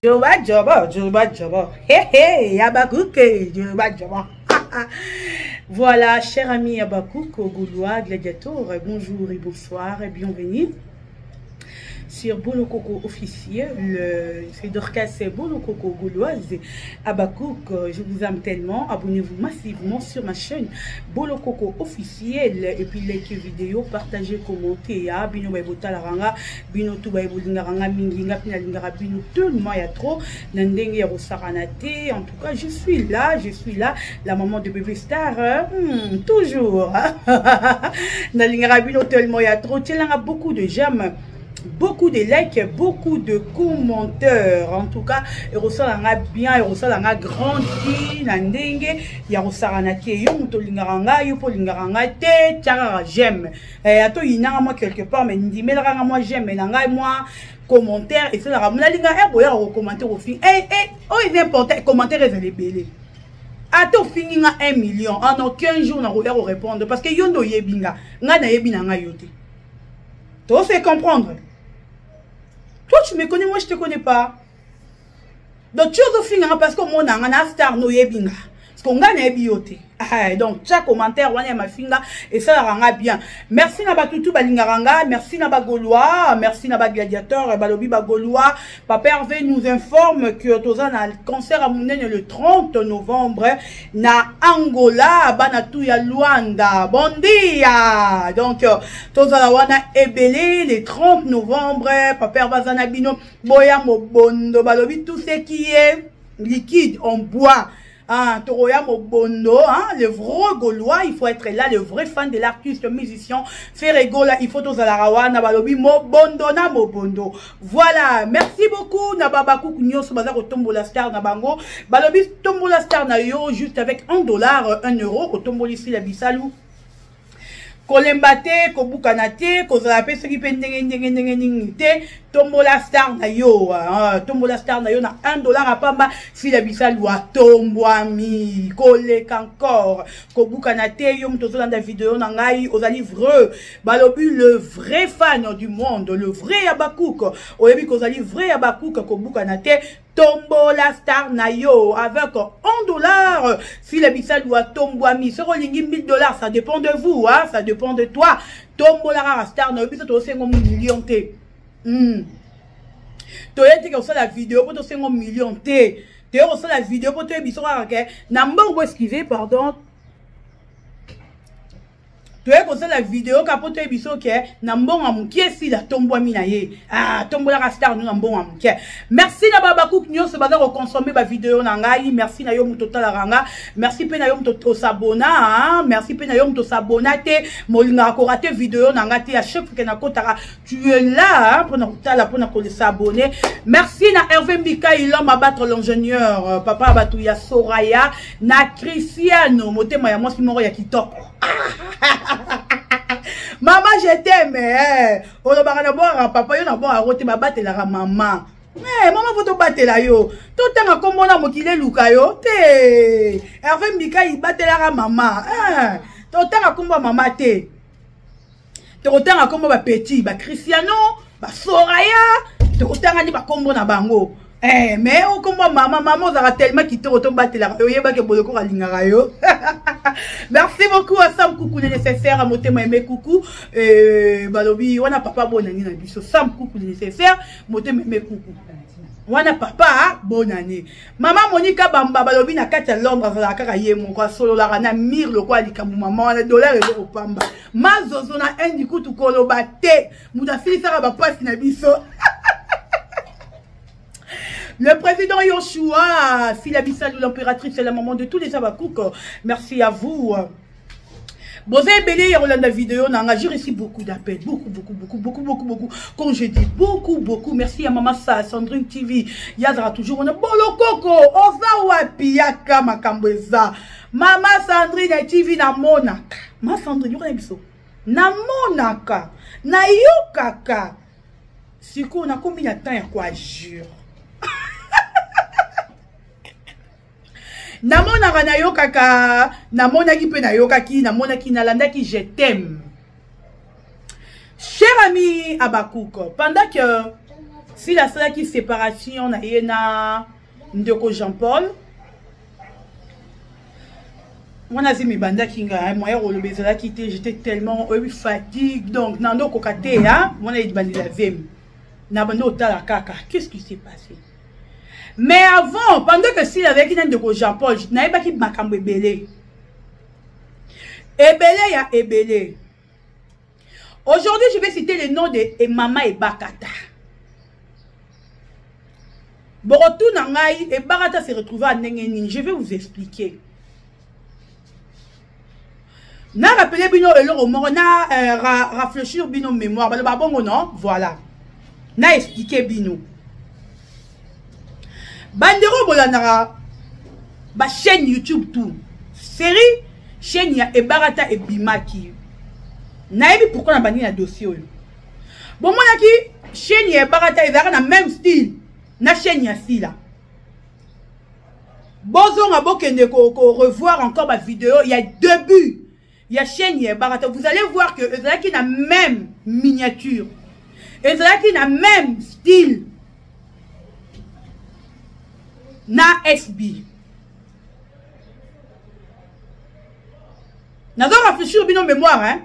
Joba. Hé hé, Abakouk, Joba. Voilà, cher ami Abakouk, Gaulois, gladiateur, bonjour et bonsoir et bienvenue sur Bolokoko officiel, c'est Dorcas Bolokoko Gauloise. Abakouk, je vous aime tellement. Abonnez-vous massivement sur ma chaîne Bolokoko officiel et puis likez vidéo, partagez, commentez. Bino baibota la ranga, bino tu baibolinga ranga minginga pinalingara bino tellement il y a trop. Nandenge yaro saranate. En tout cas, je suis là, la maman de bébé star, toujours. Nalingara bino tellement il y a trop. Tiens, là beaucoup de j'aime. Beaucoup de likes, beaucoup de commentaires. En tout cas, il ressort bien, il ressort grandi, nandenge, il ressort yo mutolingaranga, yo polingaranga te, tiara j'aime. Ato ina moi quelque part, mais ndi melanga moi j'aime, mais nanga moi commentaire et c'est la ramona linga boya au commentaire au fin. Oh il est important, commentaire est les belé. Ato fini nga 1 million, en aucun jour na roya répondre parce que yondo yebinga, nga na yebina nga yote. Toi c'est comprendre. Toi, tu me connais, moi, je te connais pas. Donc, tu as fait parce que mon a star no yebinga. Parce qu'on gagne biote. Donc, chaque commentaire, on a ma finga et ça ranga bien. Merci Naba Toutou Balingaranga, merci Naba Gaulois, merci Naba Gladiateur, Balobi Bagaulois. Papa Hervé nous informe que Tozan a le concert à Mounen le 30 novembre na Angola, Banatouya Luanda. Bon dia! Donc, Tozan wana Ebele le 30 novembre, Papa Hervé Zanabino, Boya Mobondo, Balobi, tout ce qui est liquide, on boit. Toroya Mobondo, le vrai Gaulois, il faut être là, le vrai fan de l'artiste, musicien, Ferregola, il faut tous à la Rawana, Balobi, Mobondo, na Mobondo. Voilà, merci beaucoup, Nababakou, Nyos, Bazar, au Tombola Star, Nabango, Balobi, Tombola Star, Nayo, juste avec $1, €, au Tomboli, ici, la Bissalou. Kolembate, Kobukanate, Kozarape, ce qui peut Tombola Star na yo, Tombola Star na yo na $1 à Pamba, si la Bissalou a Tomboami, Kolek encore, Kobukanate, yom tozo dans la vidéo nangai, aux livreux, Balobi, le vrai fan du monde, le vrai Abakouk, Oyebi Kozali, vrai Abakouk, Kobukanate, Tombola Star na yo, avec $1, si la Bissalou a Tomboami, ce rolingi $1000, ça dépend de vous, ça dépend de toi, Tombola Star na yo, puis ça te 5 millions te. Tu as la vidéo pour te 5 millions te. Tu as la vidéo pour te nambo excusez pardon. Tu as la vidéo pour te nambo amukie si la tombo minaye. Tombo la star nous nambo amukie. Merci na babakouk nyo se bazar consommer ba vidéo nangai. Merci na yo mutotal ranga. Merci pe na yo muto s'abona, merci pe na yo muto s'abona te molinga ko rater vidéo nangati à chaque fois que na kotara tu es là pour na kotala pour na ko s'abonner. Merci na Hervé Mbika il homme abattre l'ingénieur papa Abatuya Soraya na Cristiano motema ya mwasi moro ya kitoko. Maman je t'aime on va na boire papa yo na bon arote ba battre la maman. Maman faut te battre là yo. Tout temps comme on a mokile luka yo te. Hervé Mbika il battre la maman. Tout temps comme maman te. Tout temps comme ba petit ba Cristiano, ba Soraya, tout temps ni ba kombo na bango. Mais au combat maman ça tellement qui te retombe battre la yo yeba ke boloko alingara yo. Merci beaucoup à Sam Coucou nécessaire à motema aimé coucou balobi wana papa bonani na biso Sam Coucou nécessaire motema aimé coucou wana papa bonani maman Monica Bamba balobi na kati ya Londres za kaka ye moko solo la na mir le kwa likamu maman na dollar et au pamba mazozo na un du coup to koloba te muda fili sara ba passe na biso. Le président Yoshua, Fila Bissalou, l'impératrice, c'est la maman de tous les Abakouk. Merci à vous. Bozé Belé, Rolanda vidéo, j'ai reçu beaucoup d'appels. Beaucoup. Comme je dis, beaucoup. Merci à maman Sandrine TV. Yazara toujours, on a bolo coco. Oza wapi yaka makambeza. Maman Sandrine TV na monaka. Ma Sandrine, y'a biso. Na monaka. Na yokaka. Siko, on a combien de temps y'a quoi, jure. Namona ranayo kaka, namona ki pe nayoka ki, namona ki nalanda ki je t'aime. Cher ami Abakouk, pendant que Si la seule qui séparation na yena ndeko Jean-Paul. Moi nazi mi banda kinga moi rolo bezala quitté, j'étais tellement fatigué donc nando kokate hein, moi na bandi la vem. Na bando tala kaka, qu'est-ce qui s'est passé? Mais avant, pendant que s'il avait qui ndeko Jean-Paul, na ba ki makambo ebele. Ebele ya ebele. Aujourd'hui, je vais citer le nom de Mama Ebakata. Borotou Nangai, Ebakata s'est retrouvé à Nengenin. Je vais vous expliquer. Na rappelé bino eloro moro na réfléchir bino mémoire ba bongo non voilà na expliquer bino bandero bolanara ba chaîne YouTube tout série chaîne ya Ebakata et Bimaki na yebi pourquoi na bani na dossier oyo bon mona ki chaîne ya Ebakata ezaka na même style na chaîne ya Sila bozo nga bokende ko revoir encore ma vidéo il y a deux buts. Il y a chaîne Ebakata. Vous allez voir que Ezra qui a même miniature. Ezra qui a même style. Na SB. N'a pas réfléchi au bino mémoire, hein.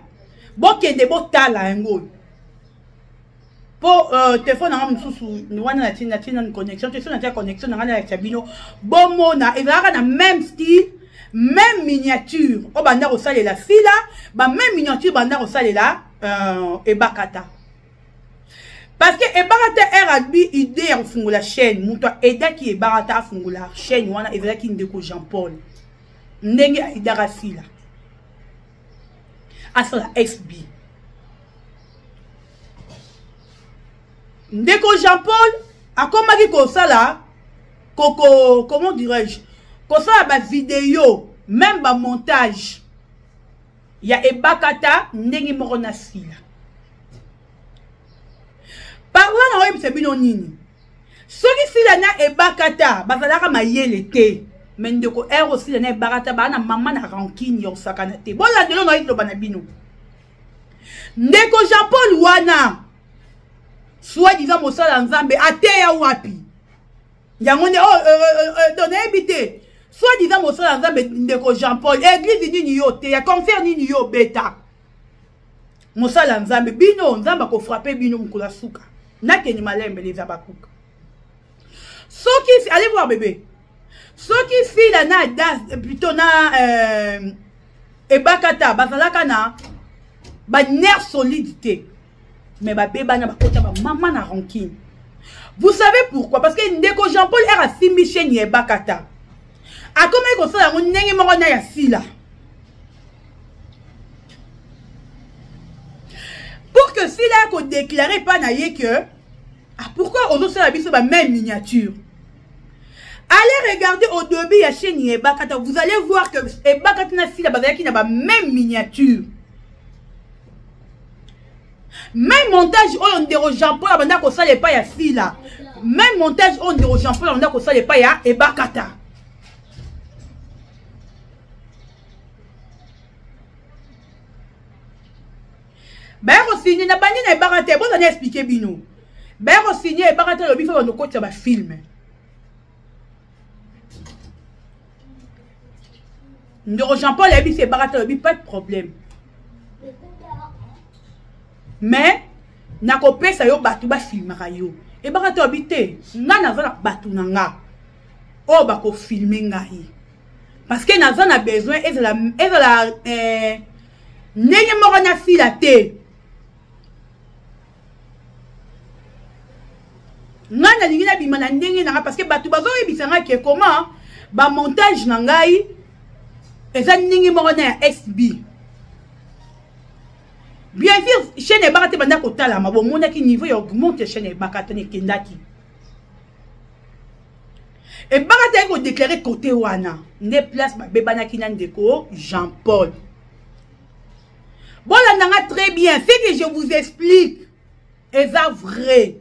Bon, qui est des beaux tala, hein, gros. Pour téléphone, on a une connexion. Téléphone, on a une connexion. On a une connexion. Bon, mona. Ezra qui a même style. Même miniature, oh banda au sale la fille là, bah même miniature banda au sale là, Ebakata. Parce que Ebakata a dit idée en fond la chaîne, mon toi aida qui Ebakata a fond la chaîne, on a évidemment qui ndeko Jean-Paul, n'engue idara fille là, à la SB. Ndeko Jean-Paul a comment dit ça là, comment dirais-je? Comme ça, ma vidéo, même ma montage, il y a Ebakata, n'engi morona sila. Par là, on a eu ce nini. Ce qui sila na Ebakata, bazalaka ma yele te. Mais ndeko ero sila na Ebakata, ba na maman na rankine yo sakana te. Bon là, de l'on a eu le banabino. Ndeko Jean-Paul wana, soit disant mosala nzambe, ate ya wapi. Yangone, donne habité. Soit disant mon frère Ndeko Jean-Paul, église ni yo te, ya confère ni yo beta. Mon frère Nzambe, bino, Nzamba ko frapper bino mukula suka. Na ke ni malembe les abakuka. So qui, allez voir bébé. So qui fit la na das, plutôt na Ebakata, bazalaka na ba nerf solidité. Mais ba beba na ba kota ba maman na rankine. Vous savez pourquoi? Parce que Ndeko Jean-Paul era simbi chaîne Ebakata. A comment il faut ça, on n'est pas en Sila. Pour que Sila qu'on déclare pas naïe que, pourquoi on doit faire la même miniature? Allez regarder au début la chaîne Ebakata, vous allez voir que Ebakata na Sila bazali qui n'a pas même miniature. Même montage on déroge Jean-Paul abanda ko sale pas ya Sila. Même montage on déroge Jean-Paul abanda ko sale pas ya Ebakata. Ben signé na bandi na Ebakata bon on a expliqué bino. Ben signé Ebakata le bifo no côté ba film. Ndoro Jean-Paul a dit c'est Ebakata le bifo pas de problème. Mais na ko pesa yo batu ba filmera yo. Ebakata habité nga na za batu na nga. O ba ko filmer ngai. Parce que na za na besoin et la nenge moko na fila te. Nana lingina bimana ndenge na parce que batu bazo ebisanga ke comment ba montage na ngai eza ndenge moko na SB. Bien sûr chaîne Ebakata banda ko tala ma bon mona ki niveau ya augmente chaîne Ebakata ne kendaki. Ebakata ko déclarer côté wana ne place ba bebana ki Ndeko Jean-Paul. Bon là nanga très bien, ce que je vous explique est vrai.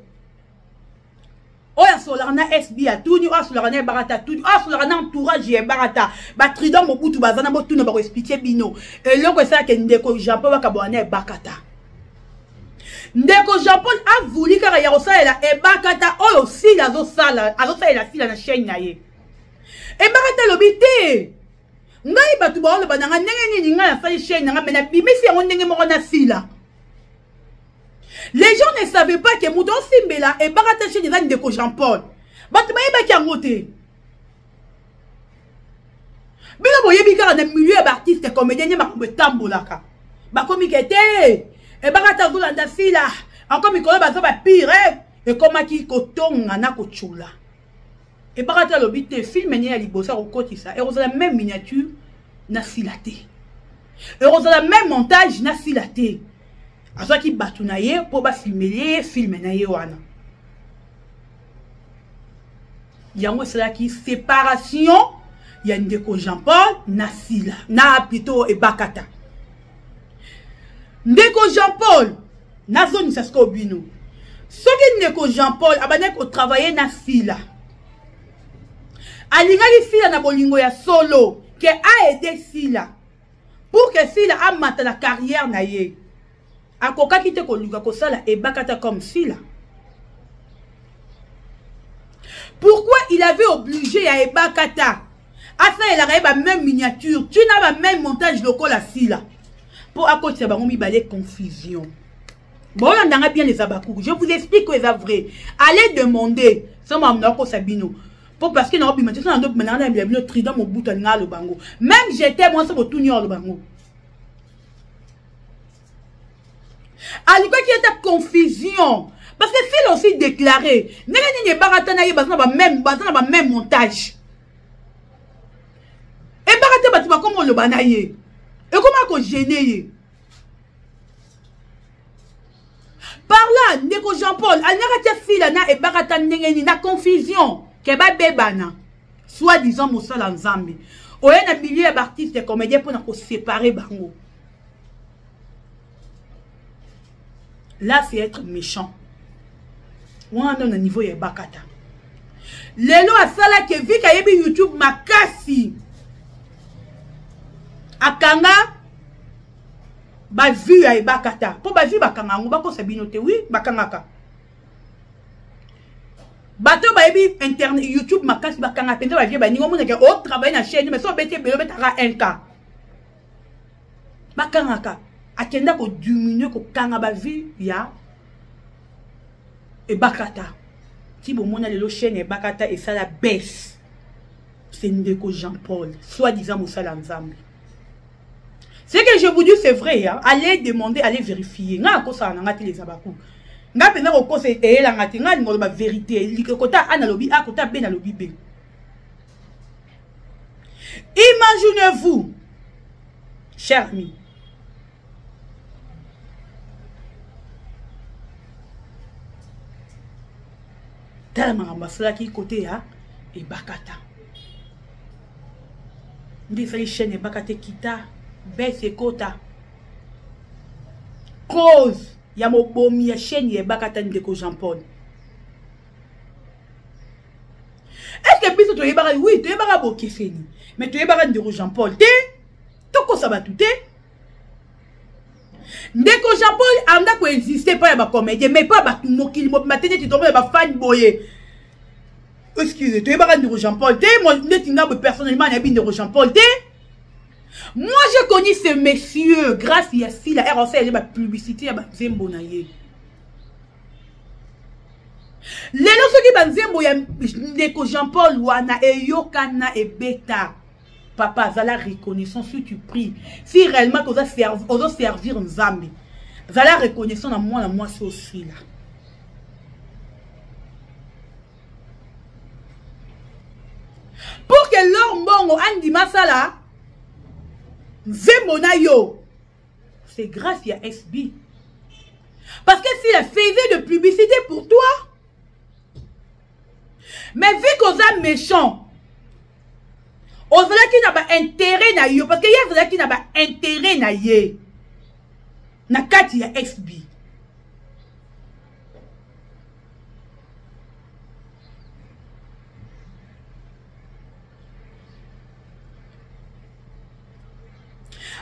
Oya solarana SB a tout, oya solarana Ebakata tout, oya solarana entourage Ebakata. Ba tridon mobutu bazana bo tout na ba expliquer bino. Et loko ça que Ndeko Jean-Paul ka boana Ebakata. Ndeko Jean-Paul a voulu kaka ya kosala e bakata oyo sila azosala sila na chaîne na ye. E bakata lobi te. Ngai batu ba oloba nanga ndenge nini ngai na chaîne nanga mena bimisi yango ndenge moko na sila. Les gens ne savaient pas que Mouton Simbela et Barata chez les Ndeko Jean-Paul. Batmaïba qui a moté. Bila boyebi kara na milieu d'artiste comédien ni makambo tambolaka. Ba komi kete e Barata zulanda sila. Encore mikolo bazo ba pire et koma ki kotonga na kochula. Et Barata lobite film ni ya libosa ko kotisa. Et la même miniature na silaté. Et la même montage na silaté. Azo ki batu na ye po ba filmer film na ye wana. Yango c'est là qui séparation ya Ndeko Jean-Paul na sila na plutôt e bakata. Ndeko Jean-Paul na zone ça sko bino. Soki Ndeko Jean-Paul abane ko travailler na sila. Alingali sila na bolingo ya solo que a aidé sila pour que sila a mata la carrière na ye. Akoka kite ko luka ko sala e bakata comme sila. Pourquoi il avait obligé à Ebakata à faire la même miniature, tu n'as pas même montage local à Sila. Pour à côté de ça, il confusion. Bon, on a bien les abakou. Je vous explique que c'est vrai. Allez demander, ça m'a amené Sabino. Pour parce que nous avons dit que nous trident mon bout à le bango. Même j'étais moi, ça va tout le bango. À l'époque, il y a de confusion. Parce que s'il aussi déclaré, nous avons même montage. Et Barata va comme le banaye. Et comment qu'on gêne. Par là, Ndeko Jean-Paul, il y a et Barata na confusion. Keba bebana. Soit disant Moussala Nzambi. Ou y a un milieu d'artistes et comédiens pour nous séparer bango. Là, c'est être méchant. On a un niveau de bakata. Lelo a sala ke vi ka yebi YouTube makasi. Akanga ba vu ya bakata. Po ba vu bakanga ngo bako sabinote oui bakangaka. Bato ba yebi internet YouTube makasi bakanga pende ba vie ba ningo mona ke o travailler na chaîne mais so bete belo betara 1K. Bakangaka akenda ko diminuer ko kanga ba vu ya et bakata. Si vous avez le chaîne et bakata et ça la baisse. C'est Ndeko Jean-Paul. Soi-disant Moussala Nzambi. Ce que je vous dis c'est vrai. Hein? Allez demander, allez vérifier. Nga ko sa nga les abakou. Nga pena ko se e la ngati nga ngolo ba vérité. Likota analobi a kota ben alobi be. Imaginez-vous, chers amis. Tellement ambassadeur qui côté ya et bakata. Ndi fali chaîne bakata kita baisse kota. Cause ya mobomi ya chaîne ya bakata Ndeko Jean-Paul. Est-ce que biso to yebara oui to yebara bokeseni mais to yebara Ndeko Jean-Paul te toko sabatute. Ndeko Jean-Paul anda ko exister pas ba comédien mais pas ba mokili mo matene ti tombe ba fan boye. Excusez, tu es pas Ndeko Jean-Paul te moi netinga personnellement na Ndeko Jean-Paul te. Moi je connais ce monsieur grâce à si la ROC elle ba publicité ya ba Nzembo na ye. Lelo soki ba Nzembo ya Ndeko Jean-Paul wana e yokana e beta. Papa, ça la reconnaissance si tu pries. Si réellement tu vas servir Nzambi, ça la reconnaissance à moi c'est aussi là. Pour que l'homme bongo andi masala, Nzembo na yo, c'est grâce à SB. Parce que s'il a fait de publicité pour toi, mais vu qu'on est méchant, on veut qui n'a pas intérêt na yo parce que y a qui n'a pas intérêt na ye na kati ya SB.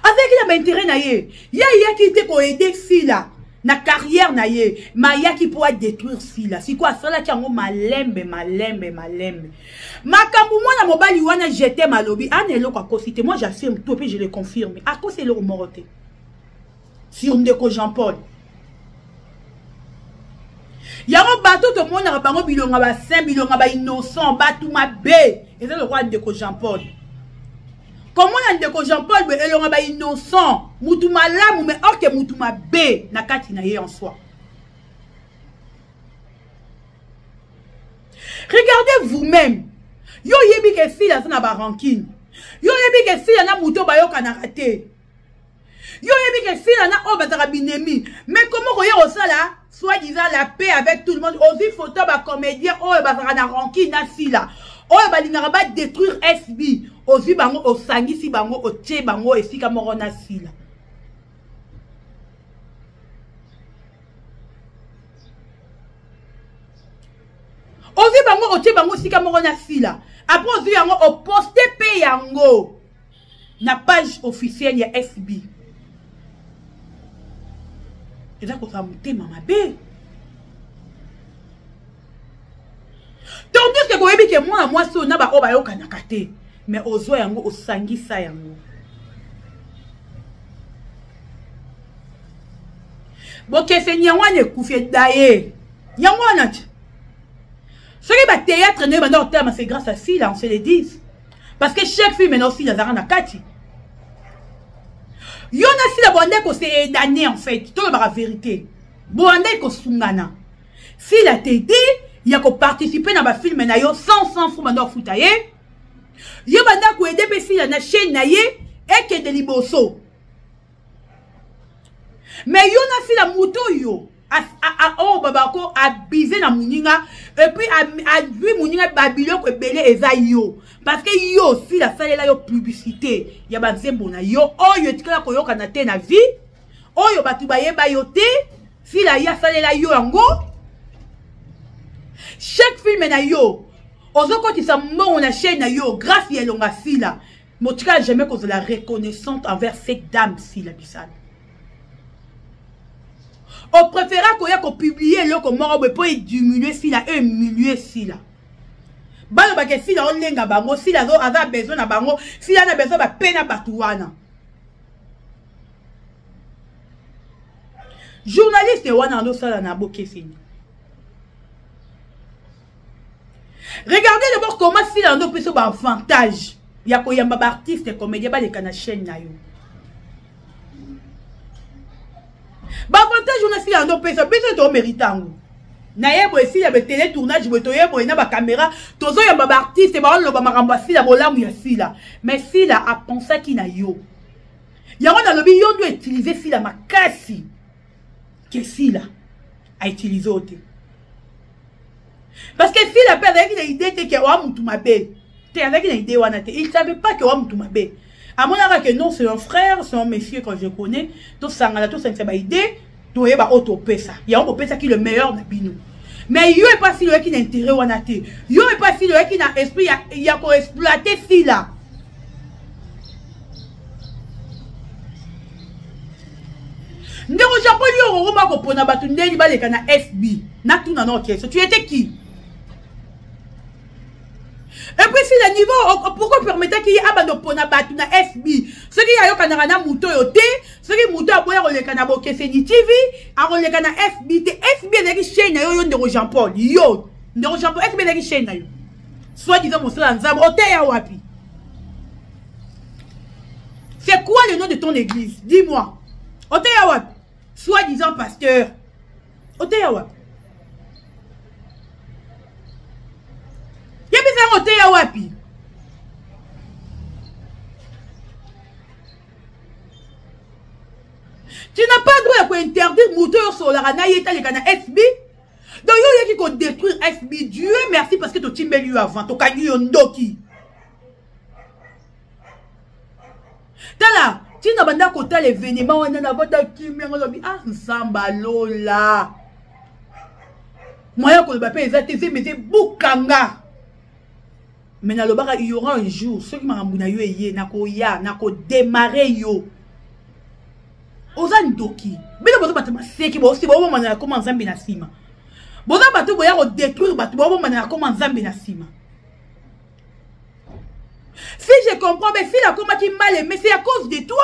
Avec qui n'a pas intérêt na ye, y a qui te ko aider si là. na carrière na ye maya qui pourra détruire Sila si quoi ça là qui ngo malembe makambu mwana mobali wana j'étais malobi anelo kwa kosite moi j'affirme tout et puis je le confirme à cause c'est le moroté sur ndeko Jean-Paul yango bato to mona bango bilonga ba saint bilonga ba innocent batu mabe et c'est le roi ndeko Jean-Paul. Comment on a Jean-Paul et l'on a innocent, moutouma lam mais ok moutouma b na kati na ye en soi. Regardez vous-même. Yo yebi ke si la na ba rancune. Yo yebi ke si na mouto ba yo kana raté. Yo yebi ke si na o ba binemi. Mais comment koye osala soi-disant la paix avec tout le monde. Aussi photo ba comédien o ba na rancune na si la. O ba lingara ba détruire SB. Ozi bango osangisi bango otie bango esika moko na Sila. Ozi bango otie bango esika moko na Sila. Après ozi yango o poster pe yango na page officielle ya SB. Eza ko sa mutema mabe. Tandis que koyebi ke moi so na ba o ba yo kanaka te. Mais ozo yango osangisa yango. Boke se nyangwane kufie daye. Nyangwana ti. Ce qui va théâtre ne va dans terme c'est grâce à Sila on se le dit. Parce que chaque film maintenant Sila zarana kati. Yona Sila bonde ko c'est damné en fait. Tout la vérité. Bonde ko sungana. Sila te dit il y a ko participer dans ba film na yo 100 francs maintenant foutaye. Yo banda ko aider pe Sila na chaîne na ye et que de liboso. Mais yo na Sila muto yo a babako abusé na muninga et puis a lui muninga babilo ko belé eza yo parce que yo Sila salela yo publicité ya ba nzembo na yo oyo tikala ko yoka na te na vie oyo batu bayeba yo te Sila ya salela yo yango chaque film na yo ozo ko tisa mbongo na chaîne na yo grâce ya longa Sila motika jamais cause la reconnaissance envers cette dame Sila Bissane. On préféra qu'on y a publié le comme mort pour diminuer Sila et humilier Sila. Balo ba ke Sila on lenga bango Sila zo ava besoin na bango Sila na besoin ba pena batuwana. Journaliste wana ndo sala na boke fini. Regardez d'abord comment Sila ndo peut se ba avantage. Ya ko yamba ba artiste comédien ba le kana chaîne na yo. Ba avantage on a Sila ndo peut se to méritango. Na yebo esi ya be télé tournage bo to yebo na ba caméra tozo yamba ba artiste ba lo ba makambo Sila bolamu ya Sila. Mais Sila a pensé ki na yo. Yango na lobi yo ndo utiliser Sila makasi. Que Sila a utilisé autre. Parce que Sila père avec une idée que wa mutu mabe. T'es avec une idée wana te. Il savait pas que wa mutu mabe. À mon avis que non c'est un frère, c'est un monsieur que je connais. Tout sangala tout ça c'est ba idée. To yeba auto pesa. Ya on pesa qui le meilleur na bino. Mais yo est pas Sila qui n'a intérêt wana te. Yo est pas Sila qui n'a esprit ya ko exploiter Sila. Ndeko Jean-Paul yo roma ko pona batu ndeli baleka na FB. Na tout na no question. Tu étais qui? Et puis si le niveau pourquoi permettre qu'il y ait abandon pona batu na FB. Ce qui a yo kanara na muto yo te, ce qui muto aboya roleka na Bokeseni TV, a roleka na FB te. FB ezaki chaîne na yo ndeko Jean-Paul. Yo, ndeko Jean-Paul FB ezaki chaîne na yo. Soit disant mon sala nzambo oteya wapi. C'est quoi le nom de ton église? Dis-moi. Oteya wapi? Soit disant pasteur. Oteya wapi? Yebisa oteya wapi? Tu n'as pas le droit d'interdire moteur sur la rana yeta le kana FB. Donc yo yeki ko détruire FB. Dieu merci parce que tu timbeli yo avant. To kanyu yo ndoki. Tala. Tu n'as pas côté l'événement, on a pas kimi on a ah nsamba lola. Moi ya ko le bapé ezatezi mais c'est bukanga. Mais na lobaka il y aura un jour ceux qui m'a rambuna yo eye na ko ya na ko démarrer yo. oza ndoki bino bozo batama seki bo si bo manana koma nzambe na sima boza batu boya ko détruire batu bo manana koma nzambe na sima. Si je comprends, mais si la comment qui mal aimé, c'est à cause de toi.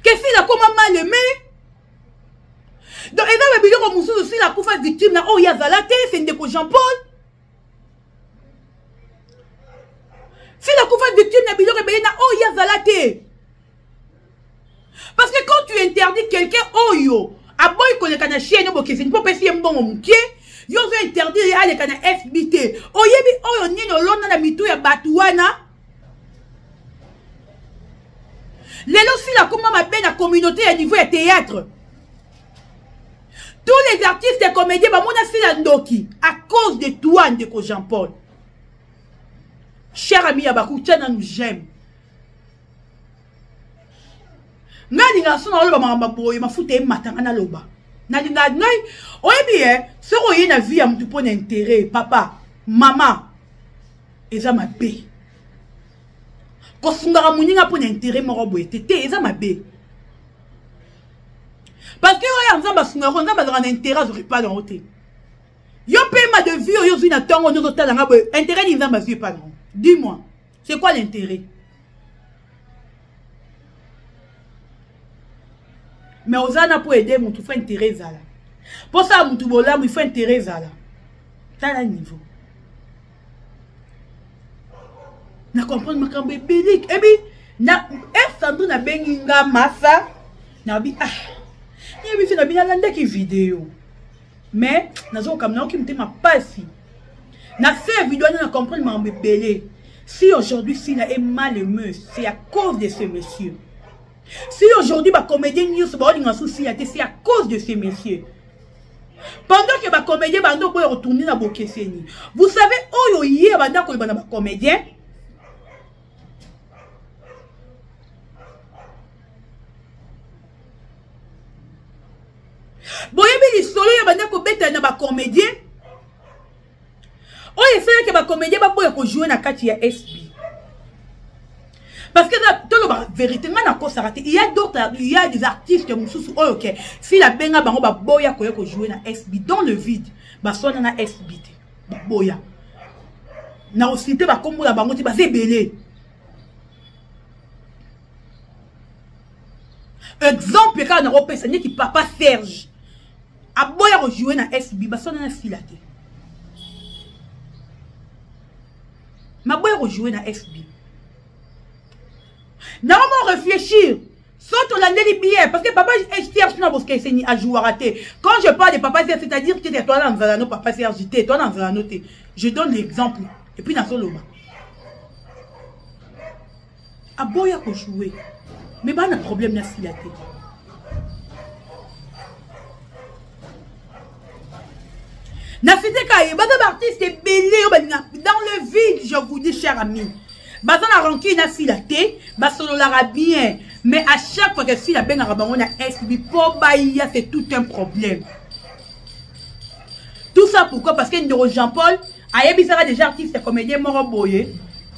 Que si la comment mal aimé. Donc, et là, le billet comme aussi la coufa victime, là, oh, il y a Zalaté, c'est une déco Jean-Paul. Si la coufa victime, là, billet rebelle, oh, il y a Zalaté. Parce que quand tu interdis quelqu'un, oh, yo, à boy, qu'on est qu'un chien, non, c'est une popée, si un bon moukier. Yo zo interdit aller kana FBT. Oyebi oyo nino lona na mitu ya batuana. Lelo si la comment ma belle la communauté à niveau de théâtre. Tous les artistes et comédiens ba mona si la ndoki à cause de toi ndeko Jean-Paul. Cher ami Abakou, tiens nous j'aime. Ngani nga sona lo ba mamba boye mafuta e matanga na loba. Nadinga ngai oyebi ce roye na vie am tu pon intérêt papa maman eza mabe ko sungara muninga pon intérêt moko boye tete eza mabe parce que oya nzamba sungara nzamba za intérêt zo pas dans hote yo paiement de vie yo zina tongo nzo talanga boye intérêt ni nzamba vie pas non dis-moi c'est quoi l'intérêt? Mais osana pour aider mon tout fait intérêt zala. Pour ça mon tout bola il faut intérêt zala. T'as la niveau. Na comprendre makambo bélique. Et puis na sandou na benginga massa na bi ah. Ni bi fina bina landa ki vidéo. Mais nazo comme na okimte ma pasi. Na fait vidéo na comprendre makambo belé. Si aujourd'hui si na est mal aimé, c'est à cause de ce monsieur. Si aujourd'hui, ma comédien news, c'est à cause de ces messieurs. Pendant que ma comédien va retourner dans Bokeseni. Vous savez, oh yo yé banda ko bana comédien. Boyebi li solo ya banda ko beta na ba comédien. Oh essaye que ma comédien va boya ko jouer na kati ya SB. Parce que la vérité, il y a des artistes qui ont dit si la benga bango ba boya ko jouer na SB dans le vide, ba sona na SB ba boya. Na osité ba kombo la bango ti ba zebele. Exemple quand na opesa ni ki papa Serge. A boya ko jouer na SB ba sona na filate. Ma boya ko jouer na SB. Normalement réfléchir. Soit on a des billets. Parce que papa cherche à jouer à rater. Quand je parle de papa Serge, c'est-à-dire que tu es toi dans un papa Serge, toi dans un autre. Je donne l'exemple. Et puis dans son loma. A boya pour jouer. Mais pas un problème dans la tête. Dans artiste belé dans le vide, je vous dis, cher ami. Bazan a ranki na filaté, basolo la bien, mais à chaque fois que si la benga rabango na SB pour baïa c'est tout un problème. Tout ça pourquoi? Parce que Ndoro Jean-Paul a yebisara déjà artiste comédien moro boye.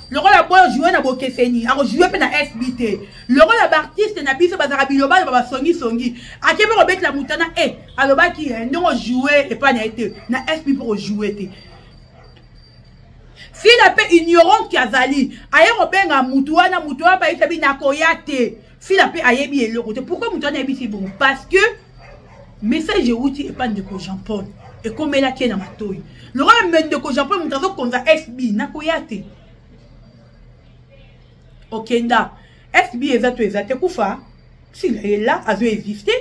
Le rôle la boye jouer na Bokeseni, a jouer pe na SBT. Le rôle la artiste na biso bazara biloba ba songi. A kebe robet la mutana aloba ki non jouer et pas na été na SB pour jouer té. Si la paix ignorante qui a zali, aye robenga mutuana ba isabi na koyate. Si la paix ayebi le côté, pourquoi mutuana ebi si bon? Parce que message outil et pas de Jean-Paul. Et comme elle a qui est dans ma toy. Le roi men de Jean-Paul mutazo konza SB na koyate. Okenda SB exact kufa. S'il est là, a zo exister.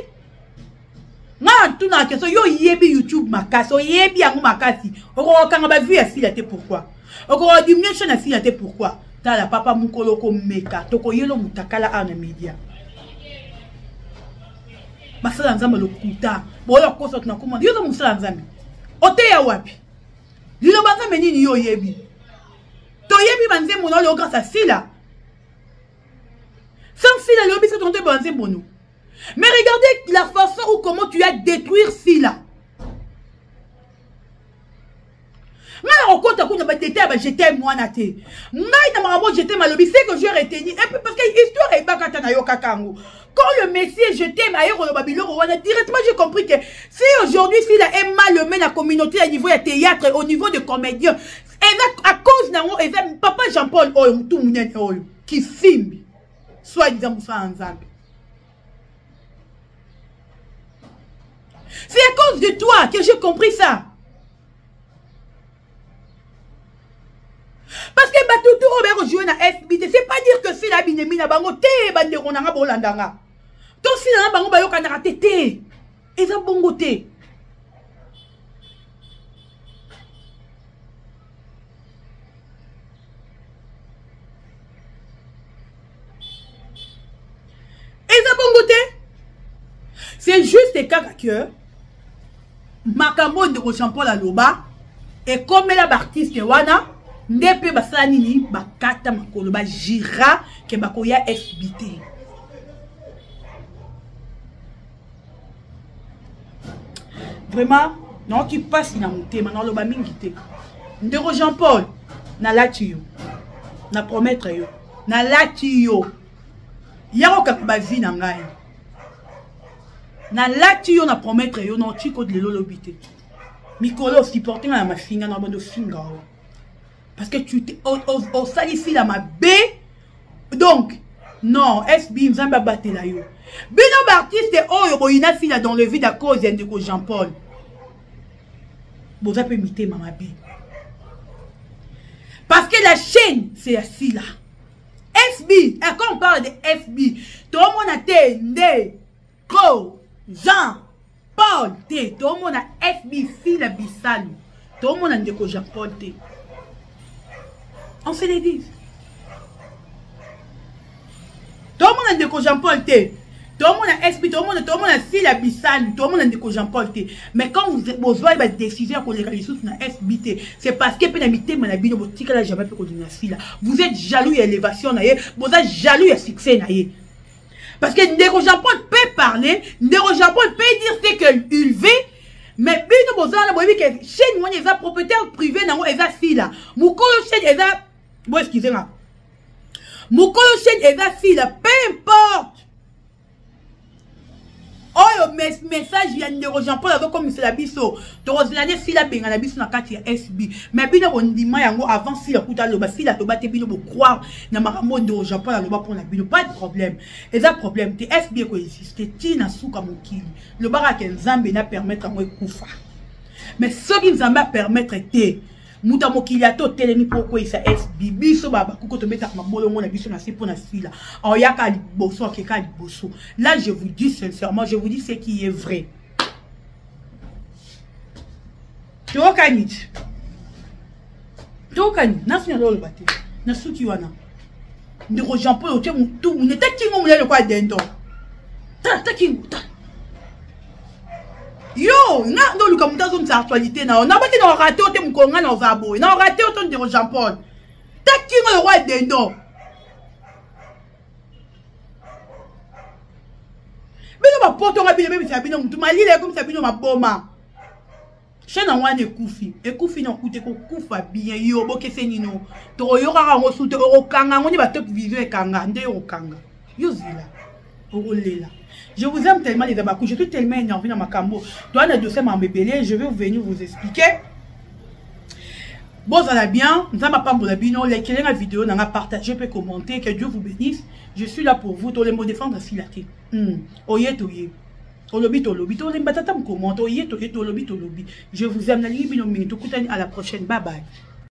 Na tout na question yo yebi YouTube makasi, yebi angu makasi. Oko kanga ba vu asila te pourquoi? Oko diminuer na asila te pourquoi? Ta la papa mukolo ko meka, toko yelo mutakala ana media. Masala nzamba lokuta, boyo koso tuna komanda. Yo zo musala nzambi. Ote ya wapi? Lilo banza menini yo yebi. To yebi banze mono lo grâce à sila. Sans sila le biso tonte banze mono. Mais regardez la façon ou comment tu as détruit Sila. Ngai okota kuna ba détail ba j'étais moi na te. Ngai na marabo j'étais malobi c'est que je retenu et puis parce que histoire est bakata na yo kakango. Quand le Messie je t'aime ailleurs le babylone on a directement j'ai compris que si aujourd'hui s'il a un mal mené la communauté à niveau de théâtre au niveau de comédien et à cause na et papa Jean-Paul oyo tout munene oyo qui filme soit disant ça ensemble. C'est à cause de toi que j'ai compris ça. Parce que Batutu Robert joué na FBT, c'est pas dire que c'est la binemi na bango te bandero na bolandanga. Donc si na bango bayo kanara tete. Et ça bongo te. Et ça bongo te. C'est juste des cas que Makambo de Jean-Paul Aloba et comme la artiste wana ndepe basala nini bakata makolo ba jira ke bakoya FBT. Vraiment non qui passe na mutema na loba mingi te. Ndeko Jean-Paul na lati yo na promettre yo na lati yo yako kakabazi na ngai na lati yo na promettre yo na tiko de lelo lobité mikolo supporter na ma finga na bando finga parce que tu t'es au salifi la ma B donc non SB nzamba batela yo bino artiste oyo boyina fila dans le vide à cause de Jean-Paul boza pe mité mama B parce que la chaîne c'est assis là SB et quand on parle de SB tout le monde a tendé ko Jean-Paul T. Tout le monde a FB fila bissalu. Tout le monde a ndeko Jean-Paul T. On se les dit. Tout le monde a ndeko Jean-Paul T. Tout le monde a FB, tout le monde a fila bissalu. Tout le monde a ndeko Jean-Paul T. Mais quand vous voyez des décisions qu'on les réalise sur la FBT, c'est parce que pénalité manabino botika la jamais pu continuer fila. Vous êtes jaloux à élévation naie, vous êtes jaloux à succès naie. Parce que Ndeko Jean-Paul peut parler, Ndeko Jean-Paul peut dire ce qu'il veut, mais bino bozana boyebi que chaîne moi eza propriétaire privé nango eza fila. Mukolo chaîne eza bon excusez-moi. Mukolo chaîne eza fila, peu importe. Oh message ya Ndeko Jean-Paul azo comme c'est la biso. Torozilane fila benga la biso na kati ya SB. Mais bino bondima yango avant fila kuta loba fila to bate bino bo croire na makambo Ndeko Jean-Paul aloba pour la bino pas de problème. Et ça problème te SB ko existe tina suka mokili. Le baraka nzambe na permettre ngo kufa. Mais ce qui nzambe permettre te muta mokili ato telemi poko isa SB biso baba kuko to mettre mabolo ngona biso na sipo na fila. En yaka liboso keka liboso. Là je vous dis sincèrement, je vous dis ce qui est vrai. Tokani. Tokani, nasi na lolo bate. Na suki wana. Ndeko Jean-Paul otie mutu, neta kingo mulele kwa dendo. Ta kingo ta. Yo, na ndo luka mutazo msa actualité na. Na baki na raté ote mkonga na zabo. Na raté ote Ndeko Jean-Paul. Ta kingo le kwa dendo. Bino ba poto nga bino sabino mutu malile comme sabino maboma. Chena wana ekufi na kute ko kufa bien yo bokese nino. To yo kaka ngo sute okanga ngoni ba top vision ekanga nde okanga. Yo zila. Olela. Je vous aime tellement les abakou, je suis tellement énervé dans ma cambo. Toi le dossier m'a embellé, je vais venir vous expliquer. Bon ça va bien, nous avons pas pour la bino, likez la vidéo, n'a partagé, peut commenter, que Dieu vous bénisse. Je suis là pour vous, tous les mots défendre filaté. Oye toye. Tolobi, tolobi, batata me commente, oye toye, tolobi. Je vous aime, à la prochaine, bye bye.